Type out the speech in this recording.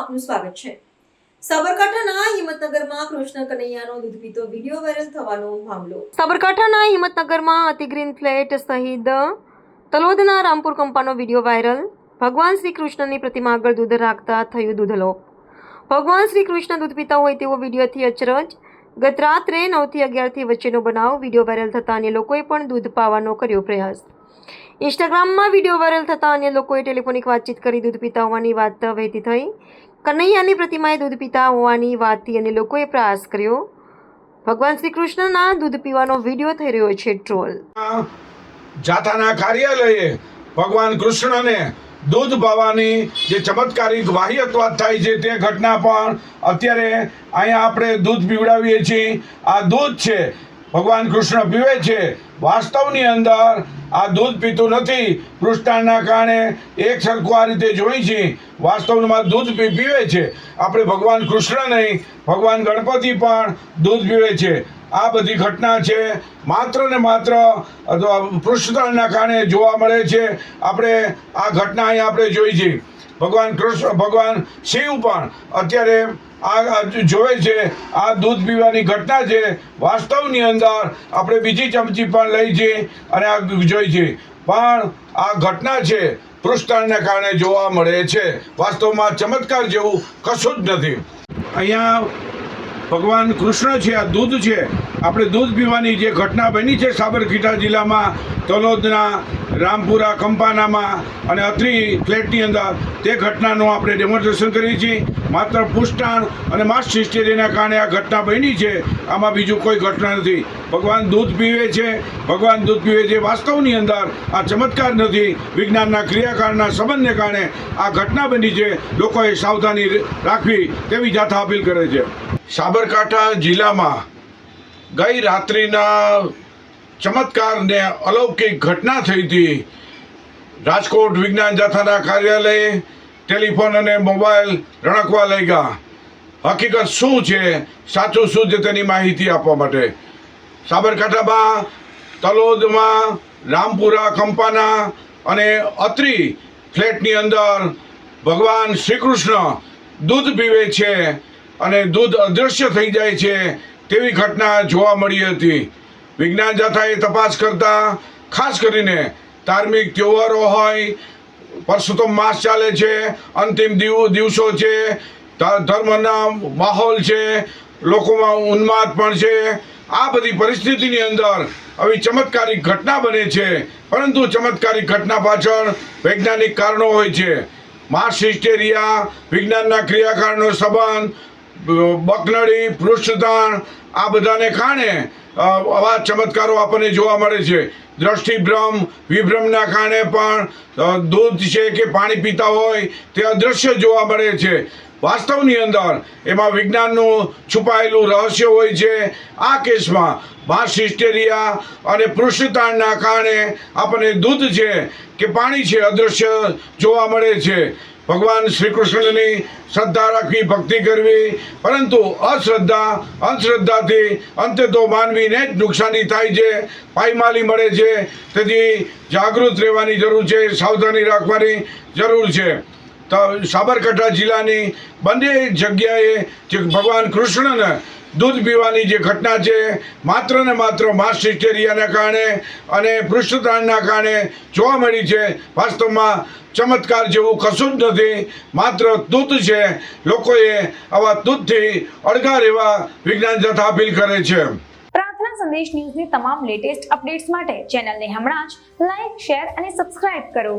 આપનું સ્વાગત છે। સાબરકાંઠાના હિંમતનગરમાં કૃષ્ણ કનૈયાનો દૂધ પીતો વિડીયો વાયરલ થવાનો મામલો। સાબરકાંઠાના હિંમતનગરમાં અતિગ્રીન ફ્લેટ સહિત તલોદના રામપુર કંપાનો વિડીયો વાયરલ। ભગવાન શ્રી કૃષ્ણની પ્રતિમા આગળ દૂધ રાખતા થયું દૂધલોપ। ભગવાન શ્રી કૃષ્ણ દૂધ પીતા હોય તેવો વિડીયોથી અચરજ। ગત રાત્રે 9 થી 11 થી વચ્ચેનો બનાવ। વિડીયો વાયરલ થતાં અન્ય લોકોએ પણ દૂધ પાવાનો કર્યો પ્રયાસ। ઇન્સ્ટાગ્રામમાં વિડીયો વાયરલ થતાં અન્ય લોકોએ ટેલિફોનિક વાતચીત કરી દૂધ પીતા હોવાની વાત વહેતી થઈ। કનૈયાની પ્રતિમાએ દૂધ પીતા હોવાની વાતથી અન્ય લોકોએ પ્રયાસ કર્યો। ભગવાન શ્રી કૃષ્ણના દૂધ પીવાનો વિડીયો થઈ રહ્યો છે ટ્રોલ। જાથાના કાર્યાલયે ભગવાન કૃષ્ણને દૂધ પાવાની જે ચમત્કારિક વાહિયાત થાય છે તે ઘટના પણ અત્યારે અહીંયા આપણે દૂધ પીવડાવીએ છીએ। આ દૂધ છે ભગવાન કૃષ્ણ પીવે છે। વાસ્તવની અંદર આ દૂધ પીતું નથી। પૃષ્ઠાના કારણે એક સરખું આ રીતે જોઈ છે। વાસ્તવમાં દૂધ પીવે છે। આપણે ભગવાન કૃષ્ણ નહીં, ભગવાન ગણપતિ પણ દૂધ પીવે છે। આ બધી ઘટના છે માત્ર ને માત્ર પૃષ્ઠતાણના કારણે જોવા મળે છે। આપણે આ ઘટના અહીંયા આપણે જોઈ છે। ભગવાન કૃષ્ણ, ભગવાન શિવ પણ અત્યારે આ જોવે છે। આ દૂધ પીવાની ઘટના છે। વાસ્તવની અંદર આપણે બીજી ચમચી પણ લઈ છે અને આ જોઈ છે, પણ આ ઘટના છે પૃષ્ઠતાણના કારણે જોવા મળે છે। વાસ્તવમાં ચમત્કાર જેવું કશું જ નથી। અહીંયા ભગવાન કૃષ્ણ છે, આ દૂધ છે। આપણે દૂધ પીવાની જે ઘટના બની છે સાબરકાંઠા જિલ્લામાં તલોદના રામપુરા કંપાનામાં અને અત્રી ફ્લેટની અંદર, તે ઘટનાનું આપણે ડેમોન્સ્ટ્રેશન કરીએ છીએ। માત્ર પુષ્ટાણ અને માસ હિસ્ટેરિયાના કારણે આ ઘટના બની છે। આમાં બીજું કોઈ ઘટના નથી। ભગવાન દૂધ પીવે છે, ભગવાન દૂધ પીવે છે। વાસ્તવની અંદર આ ચમત્કાર નથી, વિજ્ઞાનના ક્રિયાકાળના સંબંધને કારણે આ ઘટના બની છે। લોકોએ સાવધાની રાખવી તેવી જાથા અપીલ કરે છે। સાબરકાંઠા જિલ્લામાં ગઈ રાત્રિના ચમત્કારને અલૌકિક ઘટના થઈ હતી। રાજકોટ વિજ્ઞાન જાથાના કાર્યાલયે ટેલિફોન અને મોબાઈલ રણકવા લઈ ગયા। હકીકત શું છે, સાચું શું છે તેની માહિતી આપવા માટે સાબરકાંઠામાં તલોદમાં રામપુરા કંપાના અને અત્રી ફ્લેટની અંદર ભગવાન શ્રી કૃષ્ણ દૂધ પીવે છે અને દૂધ અદૃશ્ય થઈ જાય છે તેવી ઘટના જોવા મળી હતી। વિજ્ઞાન જાથાએ તપાસ કરતા ખાસ કરીને ધાર્મિક તહેવારો હોય, પરસોત્તમ માસ ચાલે છે, અંતિમ દિવસો છે, ધર્મના માહોલ છે, લોકોમાં ઉન્માદ પણ છે। આ બધી પરિસ્થિતિની અંદર આવી ચમત્કારિક ઘટના બને છે, પરંતુ ચમત્કારિક ઘટના પાછળ વૈજ્ઞાનિક કારણો હોય છે। માસ હિસ્ટેરિયા, વિજ્ઞાનના ક્રિયાકાળનો સંબંધ, બકનડી, પૃષ્ઠતાણ, આ બધાને કારણે આવા ચમત્કારો આપણને જોવા મળે છે। દ્રષ્ટિભ્રમ, વિભ્રમના કારણે પણ દૂધ છે કે પાણી પીતા હોય તે અદૃશ્ય જોવા મળે છે। વાસ્તવની અંદર એમાં વિજ્ઞાનનું છુપાયેલું રહસ્ય હોય છે। આ કેસમાં માસ હિસ્ટેરિયા અને પૃષ્ઠતાણના કારણે આપણને દૂધ છે કે પાણી છે અદૃશ્ય જોવા મળે છે। ભગવાન શ્રી કૃષ્ણની શ્રદ્ધા રાખવી, ભક્તિ કરવી, પરંતુ અંધશ્રદ્ધાથી અંતે તો માનવીને જ નુકસાની થાય છે, પાયમાલી મળે છે। તેથી જાગૃત રહેવાની જરૂર છે, સાવધાની રાખવાની જરૂર છે। તો સાબરકાંઠા જિલ્લાની બંને જગ્યાએ જે ભગવાન કૃષ્ણને દૂધ પીવાની જે ઘટના છે માત્ર ને માત્ર માસ હિસ્ટેરિયાના કારણે અને પૃષ્ઠતાણના કારણે જોવા મળી છે। વાસ્તવમાં ચમત્કાર જેવું કશું જ નથી, માત્ર દૂધ છે। લોકોએ આવા દૂધથી અળગા રહેવા વિજ્ઞાન જાથા અપીલ કરે છે। પ્રાર્થના સંદેશ ન્યૂઝની તમામ લેટેસ્ટ અપડેટ્સ માટે ચેનલને હમણાં જ લાઈક, શેર અને સબસ્ક્રાઇબ કરો।